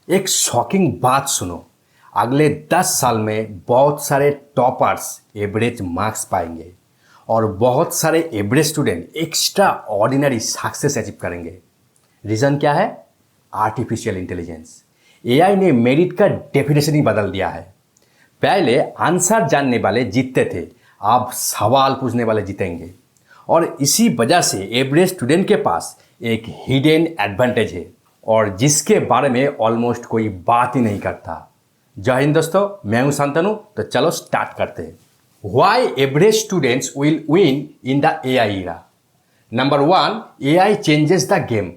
एक शॉकिंग बात सुनो। अगले 10 साल में बहुत सारे टॉपर्स एवरेज मार्क्स पाएंगे और बहुत सारे average student extra ordinary success achieve करेंगे। रीज़न क्या है? Artificial intelligence. एआई ने मेरिट का डेफिनेशन ही बदल दिया है। पहले आंसर जानने वाले जीतते थे, अब सवाल पूछने वाले जीतेंगे। और इसी वजह से एवरेज स्टूडेंट के पास एक हिडन एडवांटेज है और जिसके बारे में ऑलमोस्ट कोई बात ही नहीं करता। जय हिंद दोस्तों, मैं हूं शांतनु। तो चलो स्टार्ट करते हैं। Why average students will win in the AI era। Number 1, AI changes the game.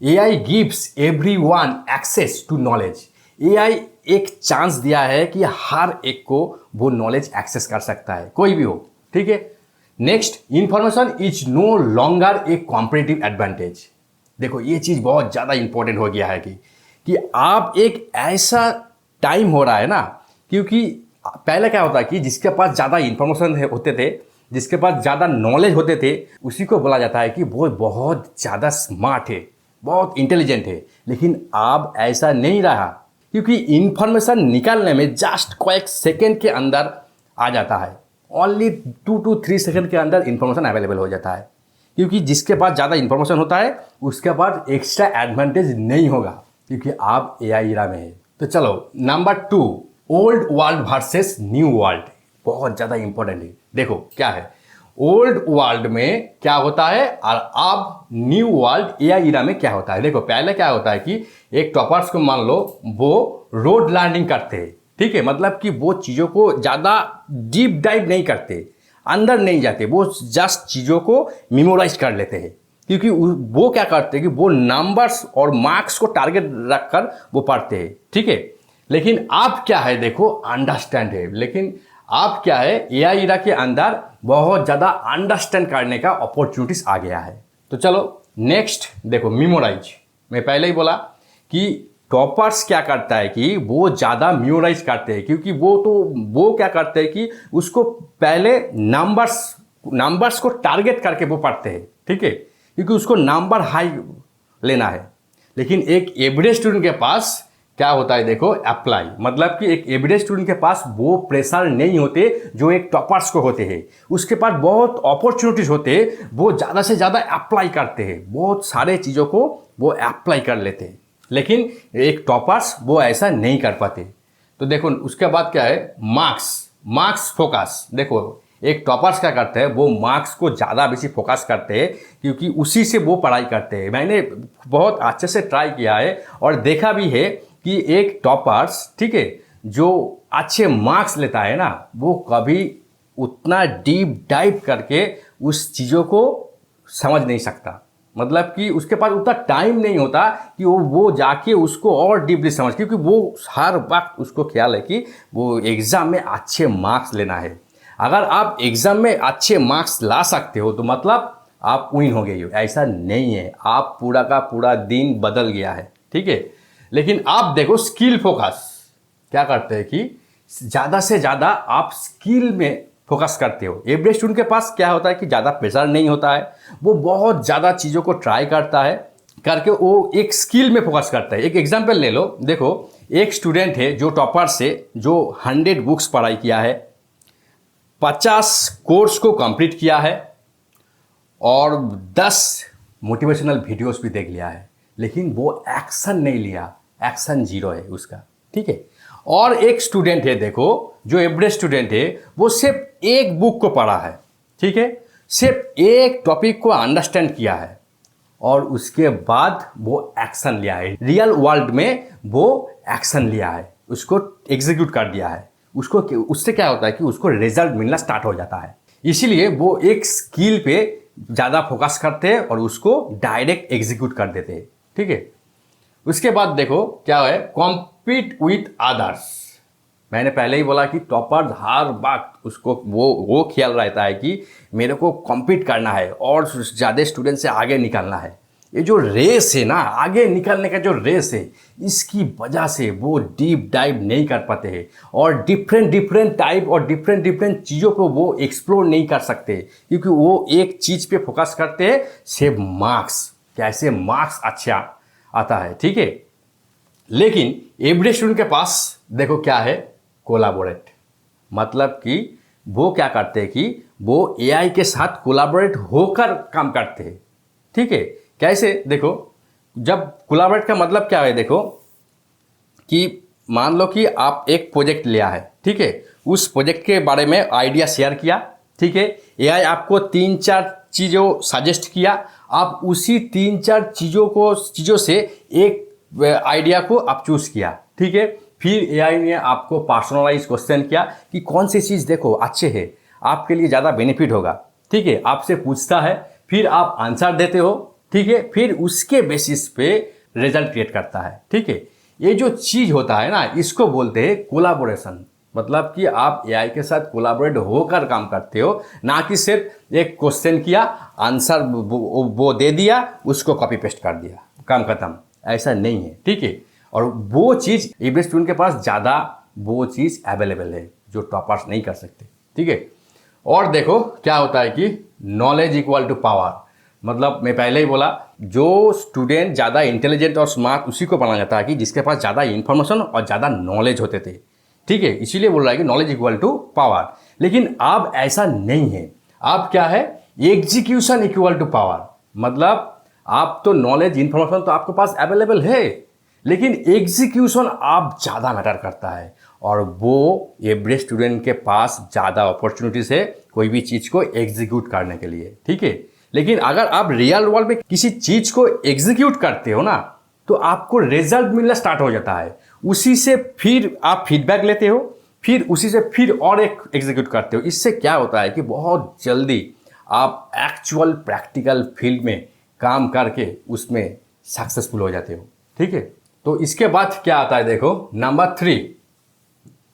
AI gives everyone access to knowledge. AI एक चांस दिया है कि हर एक को वो नॉलेज एक्सेस कर सकता है, कोई भी हो। ठीक है। Next, information is no longer a competitive advantage. देखो ये चीज़ बहुत ज़्यादा इंपॉर्टेंट हो गया है कि आप एक ऐसा टाइम हो रहा है ना, क्योंकि पहले क्या होता है कि जिसके पास ज़्यादा इंफॉर्मेशन होते थे, जिसके पास ज़्यादा नॉलेज होते थे, उसी को बोला जाता है कि वो बहुत ज़्यादा स्मार्ट है, बहुत इंटेलिजेंट है। लेकिन अब ऐसा नहीं रहा, क्योंकि इंफॉर्मेशन निकालने में जस्ट कয়েক सेकेंड के अंदर आ जाता है। ओनली 2 to 3 सेकेंड के अंदर इंफॉर्मेशन अवेलेबल हो जाता है। क्योंकि जिसके पास ज़्यादा इंफॉर्मेशन होता है उसके पास एक्स्ट्रा एडवांटेज नहीं होगा, क्योंकि आप एआई era में है। तो चलो number 2, old world versus new world. बहुत ज़्यादा इंपॉर्टेंट है। देखो क्या है, ओल्ड वर्ल्ड में क्या होता है और अब न्यू वर्ल्ड एआई era में क्या होता है। देखो पहले क्या होता है कि एक टॉपर्स को मान लो, वो रोड लर्निंग करते हैं। ठीक है, मतलब कि वो चीज़ों को ज़्यादा डीप डाइव नहीं करते, अंदर नहीं जाते, वो जस्ट चीज़ों को मेमोराइज कर लेते हैं। क्योंकि वो क्या करते हैं कि वो नंबर्स और मार्क्स को टारगेट रखकर वो पढ़ते हैं। ठीक है। लेकिन आप क्या है, देखो अंडरस्टैंड है। लेकिन आप क्या है, एआई era के अंदर बहुत ज़्यादा अंडरस्टैंड करने का अपॉर्चुनिटीज आ गया है। तो चलो नेक्स्ट देखो, मेमोराइज। मैं पहले ही बोला कि टॉपर्स क्या करता है कि वो ज़्यादा मेमोराइज करते हैं, क्योंकि वो क्या करते हैं कि उसको पहले नंबर्स को टारगेट करके वो पढ़ते हैं। ठीक है, क्योंकि उसको नंबर हाई लेना है। लेकिन एक एवरेज स्टूडेंट के पास क्या होता है, देखो अप्लाई, मतलब कि एक एवरेज स्टूडेंट के पास वो प्रेशर नहीं होते जो एक टॉपर्स को होते हैं। उसके पास बहुत अपॉर्चुनिटीज होते हैं, वो ज़्यादा से ज़्यादा अप्लाई करते हैं, बहुत सारे चीज़ों को वो अप्लाई कर लेते हैं। लेकिन एक टॉपर्स वो ऐसा नहीं कर पाते। तो देखो उसके बाद क्या है, मार्क्स फोकस। देखो एक टॉपर्स क्या करते हैं, वो मार्क्स को ज़्यादा बेसी फोकस करते हैं, क्योंकि उसी से वो पढ़ाई करते हैं। मैंने बहुत अच्छे से ट्राई किया है और देखा भी है कि एक टॉपर्स, ठीक है, जो अच्छे मार्क्स लेता है ना, वो कभी उतना डीप डाइव करके उस चीज़ों को समझ नहीं सकता। मतलब कि उसके पास उतना टाइम नहीं होता कि वो जाके उसको और डीपली समझ, क्योंकि वो हर वक्त उसको ख्याल है कि वो एग्ज़ाम में अच्छे मार्क्स लेना है। अगर आप एग्ज़ाम में अच्छे मार्क्स ला सकते हो तो मतलब आप विन हो गए हो। ऐसा नहीं है, आप पूरा का पूरा दिन बदल गया है। ठीक है। लेकिन आप देखो स्किल फोकस क्या करते हैं कि ज़्यादा से ज़्यादा आप स्किल में फोकस करते हो। एवरेज स्टूडेंट के पास क्या होता है कि ज़्यादा प्रेशर नहीं होता है, वो बहुत ज़्यादा चीज़ों को ट्राई करता है, करके वो एक स्किल में फोकस करता है। एक एग्जांपल ले लो, देखो एक स्टूडेंट है जो टॉपर से, जो 100 बुक्स पढ़ाई किया है, 50 कोर्स को कंप्लीट किया है और 10 मोटिवेशनल वीडियोस भी देख लिया है, लेकिन वो एक्शन नहीं लिया, एक्शन 0 है उसका। ठीक है। और एक स्टूडेंट है, देखो जो एवरेज स्टूडेंट है, वो सिर्फ एक बुक को पढ़ा है। ठीक है, सिर्फ एक टॉपिक को अंडरस्टैंड किया है और उसके बाद वो एक्शन लिया है। रियल वर्ल्ड में वो एक्शन लिया है, उसको एग्जीक्यूट कर दिया है। उसको उससे क्या होता है कि उसको रिजल्ट मिलना स्टार्ट हो जाता है। इसीलिए वो एक स्किल पे ज़्यादा फोकस करते हैं और उसको डायरेक्ट एग्जीक्यूट कर देते हैं। ठीक है। उसके बाद देखो क्या है, कॉम्पीट विथ अदर्स। मैंने पहले ही बोला कि टॉपर हर वक्त उसको वो ख्याल रहता है कि मेरे को कॉम्पीट करना है और ज़्यादा स्टूडेंट से आगे निकलना है। ये जो रेस है ना, आगे निकलने का जो रेस है, इसकी वजह से वो डीप डाइव नहीं कर पाते हैं और डिफरेंट टाइप और डिफरेंट चीज़ों को वो एक्सप्लोर नहीं कर सकते, क्योंकि वो एक चीज़ पे फोकस करते हैं, सिर्फ मार्क्स, कैसे मार्क्स अच्छा आता है। ठीक है। लेकिन एवरेज स्टूडेंट के पास देखो क्या है, कोलाबोरेट। मतलब कि वो क्या करते हैं कि वो एआई के साथ कोलाबोरेट होकर काम करते हैं। ठीक है, कैसे देखो, जब कोलाबोरेट का मतलब क्या है, देखो कि मान लो कि आप एक प्रोजेक्ट लिया है, ठीक है, उस प्रोजेक्ट के बारे में आइडिया शेयर किया, ठीक है, एआई आपको 3-4 चीज़ों सजेस्ट किया, आप उसी 3-4 चीज़ों से एक आइडिया को आप चूज़ किया, ठीक है, फिर एआई ने आपको पर्सनलाइज क्वेश्चन किया कि कौन सी चीज़ देखो अच्छे है, आपके लिए ज़्यादा बेनिफिट होगा, ठीक है, आपसे पूछता है, फिर आप आंसर देते हो, ठीक है, फिर उसके बेसिस पे रिजल्ट क्रिएट करता है। ठीक है, ये जो चीज़ होता है ना, इसको बोलते हैं कोलाबोरेशन। मतलब कि आप एआई के साथ कोलाबोरेट होकर काम करते हो, ना कि सिर्फ एक क्वेश्चन किया, आंसर वो दे दिया, उसको कॉपी पेस्ट कर दिया, काम खत्म। ऐसा नहीं है, ठीक है। और वो चीज़ एवरेज स्टूडेंट के पास ज़्यादा वो चीज़ अवेलेबल है जो टॉपर्स नहीं कर सकते, ठीक है। और देखो क्या होता है कि नॉलेज इक्वल टू पावर। मतलब मैं पहले ही बोला, जो स्टूडेंट ज़्यादा इंटेलिजेंट और स्मार्ट उसी को माना जाता है कि जिसके पास ज़्यादा इन्फॉर्मेशन और ज़्यादा नॉलेज होते थे, ठीक है। इसीलिए बोल रहा है कि नॉलेज इक्वल टू पावर। लेकिन अब ऐसा नहीं है, अब क्या है, एग्जीक्यूशन इक्वल टू पावर। मतलब आप तो नॉलेज इन्फॉर्मेशन तो आपके पास अवेलेबल है, लेकिन एग्जीक्यूशन आप ज़्यादा मैटर करता है, और वो एवरेज स्टूडेंट के पास ज़्यादा अपॉर्चुनिटीज है कोई भी चीज़ को एग्जीक्यूट करने के लिए, ठीक है। लेकिन अगर आप रियल वर्ल्ड में किसी चीज़ को एग्जीक्यूट करते हो ना, तो आपको रिजल्ट मिलना स्टार्ट हो जाता है, उसी से फिर आप फीडबैक लेते हो, फिर उसी से फिर और एक एग्जीक्यूट करते हो। इससे क्या होता है कि बहुत जल्दी आप एक्चुअल प्रैक्टिकल फील्ड में काम करके उसमें सक्सेसफुल हो जाते हो, ठीक है। तो इसके बाद क्या आता है, देखो नंबर 3,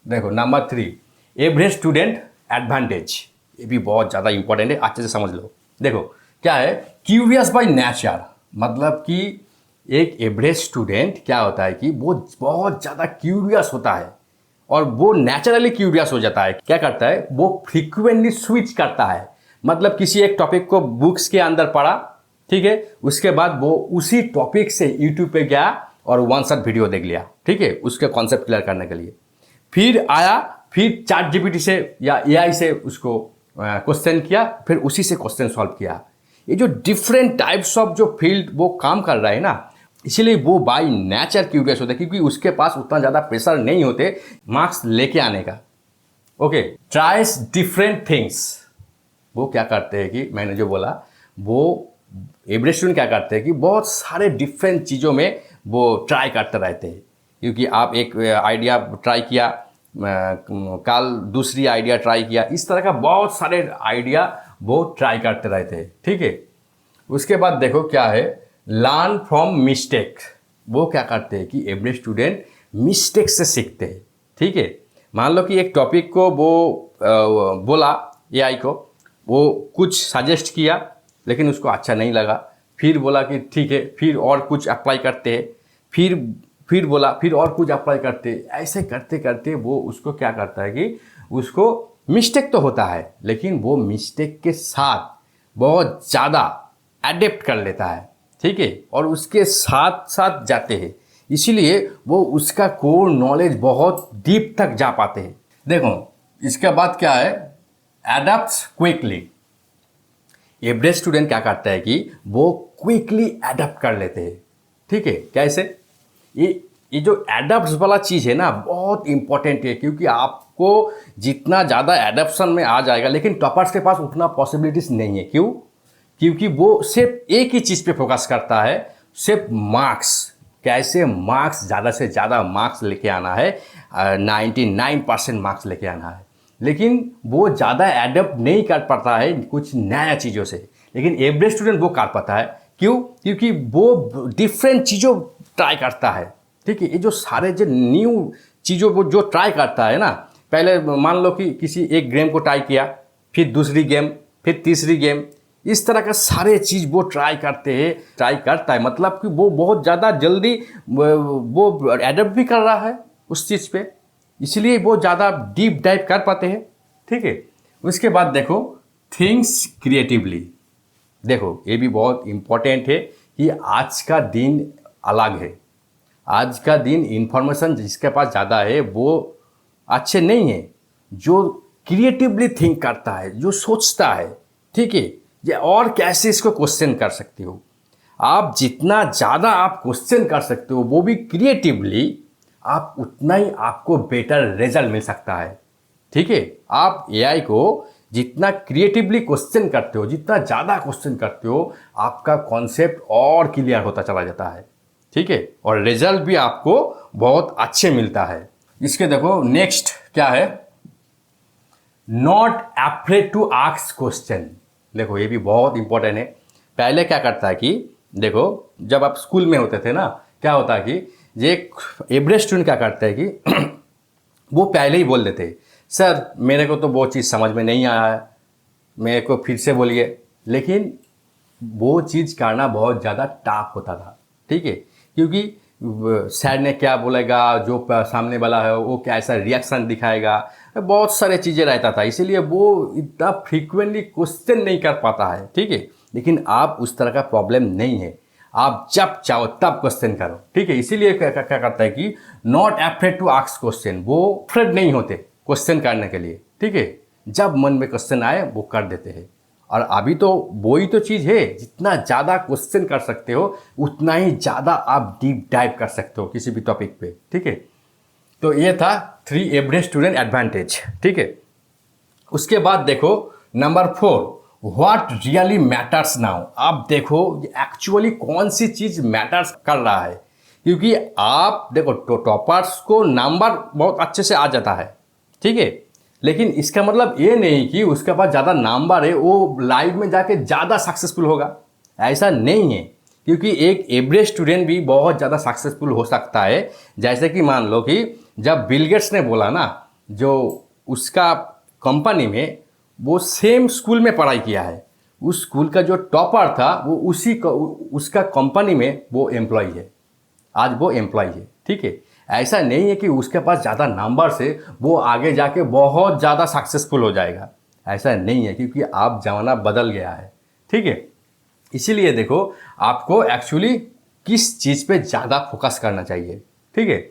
देखो नंबर 3 एवरेज स्टूडेंट एडवांटेज। ये भी बहुत ज़्यादा इंपॉर्टेंट है, अच्छे से समझ लो। देखो क्या है, क्यूरियस बाय नेचर। मतलब कि एक एवरेज स्टूडेंट क्या होता है कि वो बहुत ज़्यादा क्यूरियस होता है, और वो नेचुरली क्यूरियस हो जाता है। क्या करता है, वो फ्रीक्वेंटली स्विच करता है। मतलब किसी एक टॉपिक को बुक्स के अंदर पढ़ा, ठीक है, उसके बाद वो उसी टॉपिक से यूट्यूब पे गया और वन शॉट वीडियो देख लिया, ठीक है, उसके कॉन्सेप्ट क्लियर करने के लिए। फिर आया, फिर चैट जीपीटी से या एआई से उसको क्वेश्चन किया, फिर उसी से क्वेश्चन सॉल्व किया। ये जो डिफरेंट टाइप्स ऑफ जो फील्ड वो काम कर रहा है ना, इसीलिए वो बाय नेचर क्यूरियस होता है, क्योंकि उसके पास उतना ज़्यादा प्रेशर नहीं होते मार्क्स लेके आने का। Okay, tries different things. वो क्या करते हैं कि मैंने जो बोला, वो एवरेज स्टूडेंट क्या करते हैं कि बहुत सारे डिफरेंट चीज़ों में वो ट्राई करते रहते हैं। क्योंकि आप एक आइडिया ट्राई किया, कल दूसरी आइडिया ट्राई किया, इस तरह का बहुत सारे आइडिया वो ट्राई करते रहते हैं, ठीक है। उसके बाद देखो क्या है, लर्न फ्रॉम मिस्टेक। वो क्या करते हैं कि एवरेज स्टूडेंट मिस्टेक से सीखते हैं, ठीक है। मान लो कि एक टॉपिक को वो बोला एआई को, वो कुछ सजेस्ट किया, लेकिन उसको अच्छा नहीं लगा, फिर बोला कि ठीक है, फिर और कुछ अप्लाई करते हैं, फिर बोला, फिर और कुछ अप्लाई करते, ऐसे करते करते वो उसको क्या करता है कि उसको मिस्टेक तो होता है, लेकिन वो मिस्टेक के साथ बहुत ज़्यादा अडेप्ट कर लेता है, ठीक है, और उसके साथ साथ जाते हैं। इसीलिए वो उसका कोर नॉलेज बहुत डीप तक जा पाते हैं। देखो इसके बाद क्या है, एडप्ट्स क्विकली। एवरेज स्टूडेंट क्या करता है कि वो क्विकली एडप्ट कर लेते हैं, ठीक है। कैसे, ये जो एडप्ट्स वाला चीज़ है ना, बहुत इंपॉर्टेंट है, क्योंकि आपको जितना ज़्यादा एडप्शन में आ जाएगा, लेकिन टॉपर्स के पास उतना पॉसिबिलिटीज नहीं है। क्यों? क्योंकि वो सिर्फ एक ही चीज़ पे फोकस करता है, सिर्फ मार्क्स। कैसे मार्क्स, ज़्यादा से ज़्यादा मार्क्स लेके आना है, 99% मार्क्स लेके आना है, लेकिन वो ज़्यादा एडप्ट नहीं कर पाता है कुछ नया चीज़ों से। लेकिन एवरेज स्टूडेंट वो कर पाता है। क्यों? क्योंकि वो डिफरेंट चीज़ों ट्राई करता है, ठीक है। ये जो सारे जो न्यू चीज़ों को जो ट्राई करता है ना, पहले मान लो कि किसी एक गेम को ट्राई किया, फिर दूसरी गेम, फिर तीसरी गेम, इस तरह का सारे चीज़ वो ट्राई करता है। मतलब कि वो बहुत ज़्यादा जल्दी वो एडप्ट भी कर रहा है उस चीज़ पे, इसलिए वो ज़्यादा डीप डाइव कर पाते हैं, ठीक है। उसके बाद देखो थिंग्स क्रिएटिवली। देखो ये भी बहुत इम्पोर्टेंट है कि आज का दिन अलग है, आज का दिन इंफॉर्मेशन जिसके पास ज़्यादा है वो अच्छे नहीं है। जो क्रिएटिवली थिंक करता है, जो सोचता है, ठीक है, ये और कैसे इसको क्वेश्चन कर सकते हो। आप जितना ज़्यादा आप क्वेश्चन कर सकते हो वो भी क्रिएटिवली, आप उतना ही आपको बेटर रिजल्ट मिल सकता है। ठीक है, आप एआई को जितना क्रिएटिवली क्वेश्चन करते हो, जितना ज़्यादा क्वेश्चन करते हो, आपका कॉन्सेप्ट और क्लियर होता चला जाता है। ठीक है, और रिजल्ट भी आपको बहुत अच्छे मिलता है। इसके देखो नेक्स्ट क्या है, not afraid to ask question. देखो ये भी बहुत इंपॉर्टेंट है। पहले क्या करता है कि देखो जब आप स्कूल में होते थे ना, क्या होता है कि ये एवरेज स्टूडेंट क्या करता है कि वो पहले ही बोल देते, सर मेरे को तो वो चीज़ समझ में नहीं आया है, मेरे को फिर से बोलिए। लेकिन वो चीज़ करना बहुत ज़्यादा टफ होता था। ठीक है, क्योंकि सर ने क्या बोलेगा, जो सामने वाला है वो कैसा रिएक्शन दिखाएगा, बहुत सारे चीज़ें रहता था, इसीलिए वो इतना फ्रीक्वेंटली क्वेश्चन नहीं कर पाता है। ठीक है, लेकिन आप उस तरह का प्रॉब्लम नहीं है, आप जब चाहो तब क्वेश्चन करो। ठीक है, इसीलिए क्या करता है कि not afraid to ask question, वो अफ्रेड नहीं होते क्वेश्चन करने के लिए। ठीक है, जब मन में क्वेश्चन आए वो कर देते हैं। और अभी तो वही तो चीज़ है, जितना ज़्यादा क्वेश्चन कर सकते हो उतना ही ज़्यादा आप डीप डाइव कर सकते हो किसी भी टॉपिक पे। ठीक है, तो ये था 3 एवरेज स्टूडेंट एडवांटेज। ठीक है, उसके बाद देखो number 4, what really matters now. आप देखो एक्चुअली कौन सी चीज़ मैटर्स कर रहा है, क्योंकि आप देखो टॉपर्स को नंबर बहुत अच्छे से आ जाता है। ठीक है, लेकिन इसका मतलब ये नहीं कि उसके पास ज़्यादा नंबर है वो लाइफ में जाके ज़्यादा सक्सेसफुल होगा, ऐसा नहीं है। क्योंकि एक एवरेज स्टूडेंट भी बहुत ज़्यादा सक्सेसफुल हो सकता है। जैसे कि मान लो कि जब बिल गेट्स ने बोला ना, जो उसका कंपनी में वो सेम स्कूल में पढ़ाई किया है, उस स्कूल का जो टॉपर था वो उसका कंपनी में वो एम्प्लॉय है, आज वो एम्प्लॉय है। ठीक है, ऐसा नहीं है कि उसके पास ज़्यादा नंबर से वो आगे जाके बहुत ज़्यादा सक्सेसफुल हो जाएगा, ऐसा नहीं है, क्योंकि आप ज़माना बदल गया है। ठीक है, इसीलिए देखो आपको एक्चुअली किस चीज़ पे ज़्यादा फोकस करना चाहिए। ठीक है,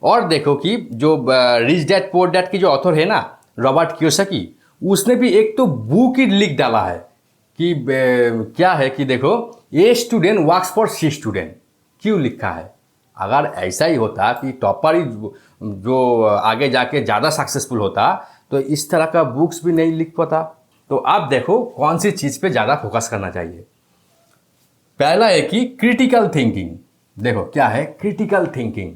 और देखो कि जो रिच डैड पुअर डैड की जो ऑथर है ना, रॉबर्ट कियोसाकी, उसने भी एक तो बुक ही लिख डाला है कि क्या है कि देखो A student works for C student. क्यों लिखा है? अगर ऐसा ही होता कि टॉपर ही जो आगे जाके ज़्यादा सक्सेसफुल होता तो इस तरह का बुक्स भी नहीं लिख पाता। तो आप देखो कौन सी चीज़ पे ज़्यादा फोकस करना चाहिए। पहला है कि क्रिटिकल थिंकिंग। देखो क्या है क्रिटिकल थिंकिंग,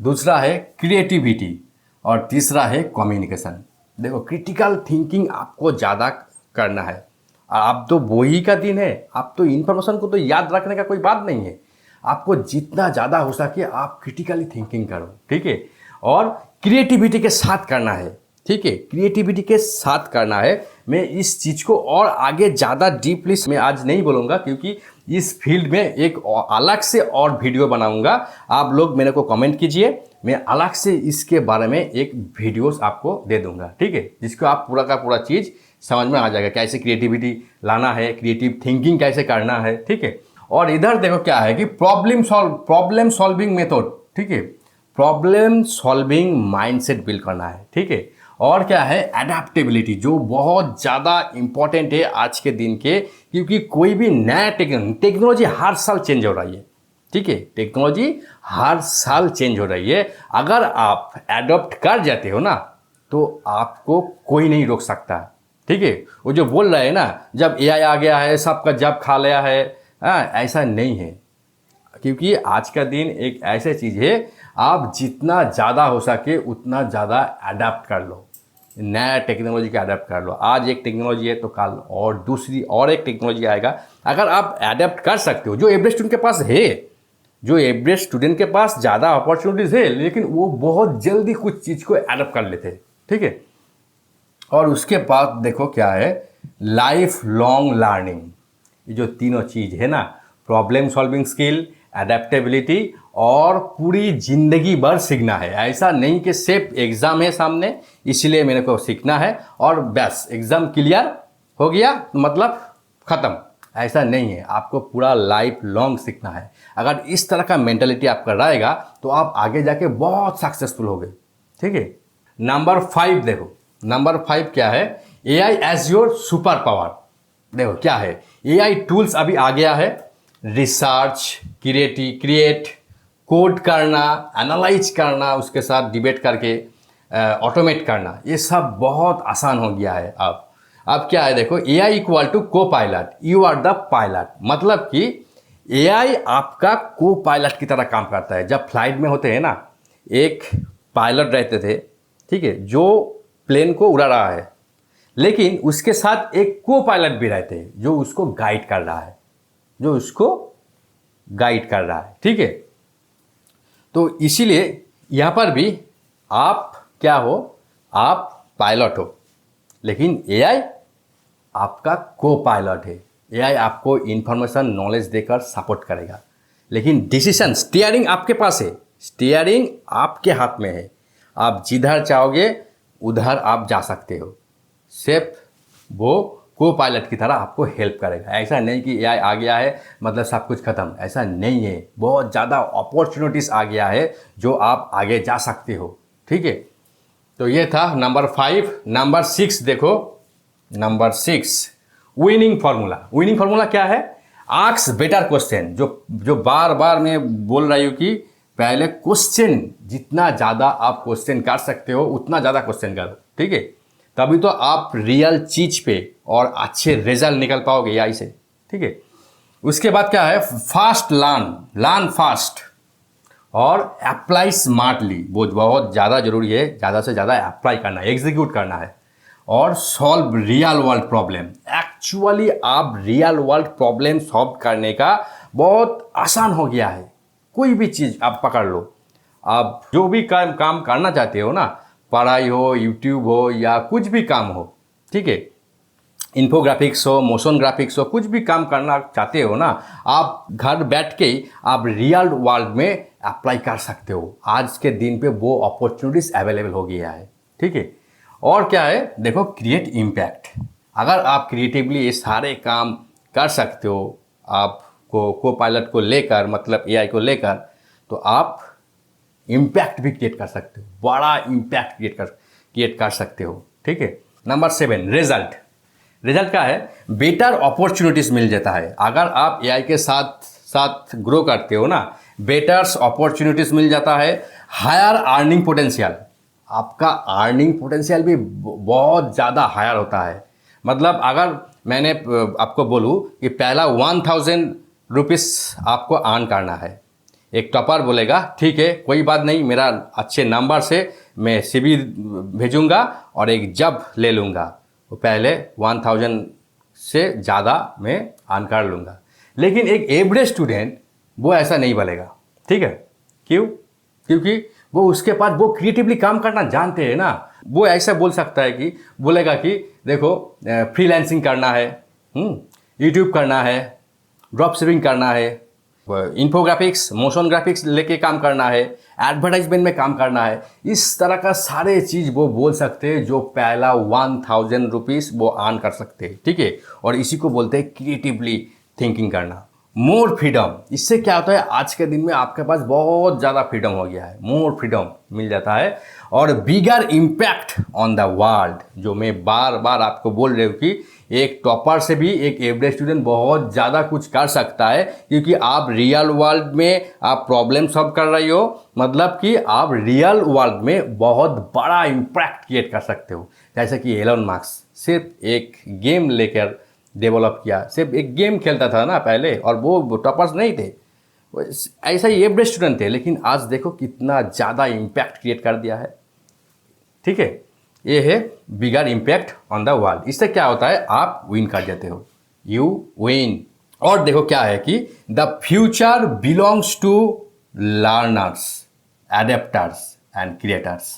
दूसरा है क्रिएटिविटी, और तीसरा है कम्युनिकेशन। देखो क्रिटिकल थिंकिंग आपको ज़्यादा करना है। आप तो वही का दिन है, आप तो इन्फॉर्मेशन को तो याद रखने का कोई बात नहीं है। आपको जितना ज़्यादा हो सके आप क्रिटिकली थिंकिंग करो। ठीक है, और क्रिएटिविटी के साथ करना है। ठीक है, क्रिएटिविटी के साथ करना है। मैं इस चीज़ को और आगे ज़्यादा डीपली मैं आज नहीं बोलूँगा, क्योंकि इस फील्ड में एक अलग से और वीडियो बनाऊँगा। आप लोग मेरे को कमेंट कीजिए, मैं अलग से इसके बारे में एक वीडियोस आपको दे दूँगा। ठीक है, जिसको आप पूरा का पूरा चीज़ समझ में आ जाएगा, कैसे क्रिएटिविटी लाना है, क्रिएटिव थिंकिंग कैसे करना है। ठीक है, और इधर देखो क्या है कि प्रॉब्लम सॉल्विंग मेथड। ठीक है, प्रॉब्लम सॉल्विंग माइंडसेट बिल्ड करना है। ठीक है, और क्या है एडेप्टेबिलिटी, जो बहुत ज़्यादा इंपॉर्टेंट है आज के दिन के, क्योंकि कोई भी नया टेक्नोलॉजी हर साल चेंज हो रही है। ठीक है, टेक्नोलॉजी हर साल चेंज हो रही है। अगर आप एडॉप्ट कर जाते हो ना तो आपको कोई नहीं रोक सकता। ठीक है, वो जो बोल रहे हैं ना जब एआई आ गया है सबका जॉब खा लिया है, ऐसा नहीं है। क्योंकि आज का दिन एक ऐसी चीज़ है, आप जितना ज़्यादा हो सके उतना ज़्यादा अडेप्ट कर लो, नया टेक्नोलॉजी का अडेप्ट कर लो। आज एक टेक्नोलॉजी है तो कल और दूसरी और एक टेक्नोलॉजी आएगा। अगर आप अडेप्ट कर सकते हो, जो एवरेज स्टूडेंट के पास है, जो एवरेज स्टूडेंट के पास ज़्यादा अपॉर्चुनिटीज़ है, लेकिन वो बहुत जल्दी कुछ चीज़ को अडेप्ट कर लेते हैं। ठीक है, और उसके बाद देखो क्या है लाइफ लॉन्ग लर्निंग। ये जो तीनों चीज़ है ना, प्रॉब्लम सॉल्विंग स्किल, एडेप्टेबिलिटी और पूरी ज़िंदगी भर सीखना है। ऐसा नहीं कि सिर्फ एग्ज़ाम है सामने इसलिए मेरे को सीखना है और बस एग्ज़ाम क्लियर हो गया मतलब ख़त्म, ऐसा नहीं है, आपको पूरा लाइफ लॉन्ग सीखना है। अगर इस तरह का मेंटेलिटी आपका रहेगा तो आप आगे जाके बहुत सक्सेसफुल होगे। ठीक है। नंबर 5 देखो, नंबर 5 क्या है, AI as your super power. देखो क्या है, एआई टूल्स अभी आ गया है, रिसर्च, क्रिएट, कोड करना, एनालाइज करना, उसके साथ डिबेट करके ऑटोमेट करना, ये सब बहुत आसान हो गया है। अब क्या है देखो, AI equal to copilot, you are the pilot. मतलब कि एआई आपका को पायलट की तरह काम करता है। जब फ्लाइट में होते हैं ना, एक पायलट रहते थे, ठीक है, जो प्लेन को उड़ा रहा है, लेकिन उसके साथ एक को पायलट भी रहते हैं जो उसको गाइड कर रहा है, ठीक है। तो इसीलिए यहाँ पर भी आप क्या हो, आप पायलट हो, लेकिन एआई आपका को पायलट है। एआई आपको इंफॉर्मेशन, नॉलेज देकर सपोर्ट करेगा, लेकिन डिसीजन, स्टीयरिंग आपके पास है, स्टीयरिंग आपके हाथ में है। आप जिधर चाहोगे उधर आप जा सकते हो। सिर्फ वो को पायलट की तरह आपको हेल्प करेगा। ऐसा नहीं कि एआई आ गया है मतलब सब कुछ खत्म, ऐसा नहीं है। बहुत ज़्यादा अपॉर्चुनिटीज़ आ गया है जो आप आगे जा सकते हो। ठीक है। तो ये था नंबर 5। नंबर 6 देखो, number 6 winning formula. Winning formula क्या है, आस्क बेटर क्वेश्चन। जो बार बार मैं बोल रही हूँ कि पहले क्वेश्चन, जितना ज़्यादा आप क्वेश्चन कर सकते हो उतना ज़्यादा क्वेश्चन करो। ठीक है, तभी तो आप रियल चीज पे और अच्छे रिजल्ट निकल पाओगे एआई से। ठीक है। उसके बाद क्या है, फास्ट लर्न फास्ट और अप्लाई स्मार्टली। वो बहुत ज़्यादा जरूरी है, ज़्यादा से ज़्यादा अप्लाई करना है, एग्जीक्यूट करना है। और solve real world problem. Actually आप रियल वर्ल्ड प्रॉब्लम सॉल्व करने का बहुत आसान हो गया है। कोई भी चीज़ आप पकड़ लो, आप जो भी काम करना चाहते हो ना, पढ़ाई हो, यूट्यूब हो, या कुछ भी काम हो, ठीक है, इन्फोग्राफिक्स हो, मोशन ग्राफिक्स हो, कुछ भी काम करना चाहते हो ना, आप घर बैठ के ही आप रियल वर्ल्ड में अप्लाई कर सकते हो। आज के दिन पे वो अपॉर्चुनिटीज अवेलेबल हो गया है। ठीक है। और क्या है देखो, क्रिएट इम्पैक्ट। अगर आप क्रिएटिवली ये सारे काम कर सकते हो, आपको को पायलट को लेकर, मतलब एआई को लेकर, तो आप इम्पैक्ट भी क्रिएट कर सकते हो, बड़ा इम्पैक्ट क्रिएट कर सकते हो। ठीक है। नंबर 7 रिजल्ट क्या है, बेटर अपॉर्चुनिटीज मिल जाता है। अगर आप एआई के साथ साथ ग्रो करते हो ना, बेटर अपॉर्चुनिटीज मिल जाता है। हायर अर्निंग पोटेंशियल, आपका अर्निंग पोटेंशियल भी बहुत ज़्यादा हायर होता है। मतलब अगर मैंने आपको बोलूँ कि पहला 1000 रुपीज़ आपको अर्न करना है, एक टॉपर बोलेगा ठीक है कोई बात नहीं, मेरा अच्छे नंबर से मैं सीवी भेजूंगा और एक जॉब ले लूँगा, तो पहले 1000 से ज़्यादा मैं अर्न कर लूँगा। लेकिन एक एवरेज स्टूडेंट वो ऐसा नहीं बोलेगा। ठीक है, क्यों? क्योंकि वो उसके पास वो क्रिएटिवली काम करना जानते हैं ना। वो ऐसा बोल सकता है कि बोलेगा कि देखो फ्रीलांसिंग करना है, यूट्यूब करना है, ड्रॉप शिपिंग करना है, इन्फोग्राफिक्स, मोशन ग्राफिक्स लेके काम करना है, एडवर्टाइजमेंट में काम करना है। इस तरह का सारे चीज़ वो बोल सकते हैं जो पहला 1000 रुपीज़ वो अर्न कर सकते हैं। ठीक है। और इसी को बोलते हैं क्रिएटिवली थिंकिंग करना। मोर फ्रीडम, इससे क्या होता है, आज के दिन में आपके पास बहुत ज़्यादा फ्रीडम हो गया है, मोर फ्रीडम मिल जाता है। और bigger impact on the world, जो मैं बार बार आपको बोल रही हूँ कि एक टॉपर से भी एक एवरेज स्टूडेंट बहुत ज़्यादा कुछ कर सकता है, क्योंकि आप रियल वर्ल्ड में आप प्रॉब्लम सॉल्व कर रही हो, मतलब कि आप रियल वर्ल्ड में बहुत बड़ा इम्पैक्ट क्रिएट कर सकते हो। जैसे कि एलन मास्क सिर्फ एक गेम लेकर डेवलप किया, सिर्फ एक गेम खेलता था ना पहले, और वो टॉपर्स नहीं थे, ऐसा ही एवरेज स्टूडेंट थे, लेकिन आज देखो कितना ज़्यादा इम्पैक्ट क्रिएट कर दिया है। ठीक है, ये है bigger impact on the world. इससे क्या होता है, आप विन कर जाते हो, यू विन। और देखो क्या है कि the future belongs to learners, adapters and creators.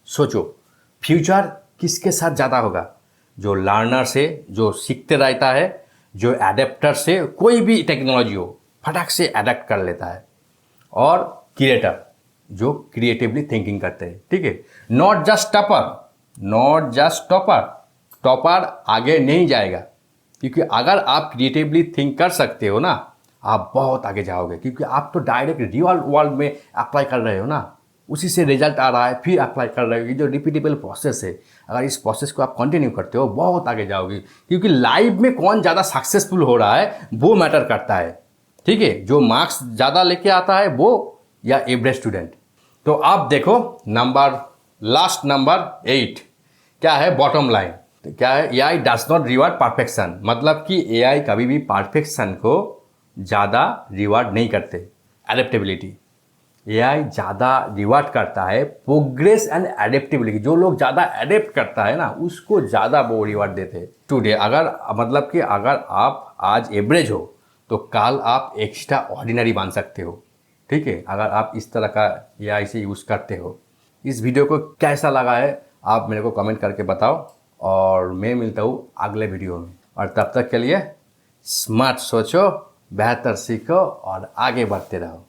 सोचो फ्यूचर किसके साथ ज़्यादा होगा, जो लर्नर से, जो सीखते रहता है, जो एडेप्टर से, कोई भी टेक्नोलॉजी हो फटाक से एडेप्ट कर लेता है, और क्रिएटर जो क्रिएटिवली थिंकिंग करते हैं। ठीक है, नॉट जस्ट टॉपर, टॉपर आगे नहीं जाएगा, क्योंकि अगर आप क्रिएटिवली थिंक कर सकते हो ना, आप बहुत आगे जाओगे, क्योंकि आप तो डायरेक्ट रियल वर्ल्ड में अप्लाई कर रहे हो ना, उसी से रिजल्ट आ रहा है, फिर अप्लाई कर रहे हो। ये जो रिपीटेबल प्रोसेस है, अगर इस प्रोसेस को आप कंटिन्यू करते हो, बहुत आगे जाओगे। क्योंकि लाइफ में कौन ज़्यादा सक्सेसफुल हो रहा है वो मैटर करता है, ठीक है। जो मार्क्स ज़्यादा लेके आता है वो, या एवरेज स्टूडेंट। तो आप देखो लास्ट नंबर 8 क्या है, बॉटम लाइन। तो क्या है, AI does not reward perfection, मतलब कि एआई कभी भी परफेक्शन को ज़्यादा रिवार्ड नहीं करते। एडेप्टेबिलिटी, एआई ज़्यादा रिवार्ड करता है प्रोग्रेस एंड एडेप्टेबिलिटी। जो लोग ज़्यादा एडेप्ट करता है ना, उसको ज़्यादा वो रिवार्ड देते हैं। टुडे अगर मतलब कि अगर आप आज एवरेज हो तो कल आप एक्स्ट्रा ऑर्डिनरी बन सकते हो, ठीक है, अगर आप इस तरह का एआई से यूज़ करते हो। इस वीडियो को कैसा लगा है आप मेरे को कमेंट करके बताओ, और मैं मिलता हूँ अगले वीडियो में। और तब तक के लिए स्मार्ट सोचो, बेहतर सीखो और आगे बढ़ते रहो।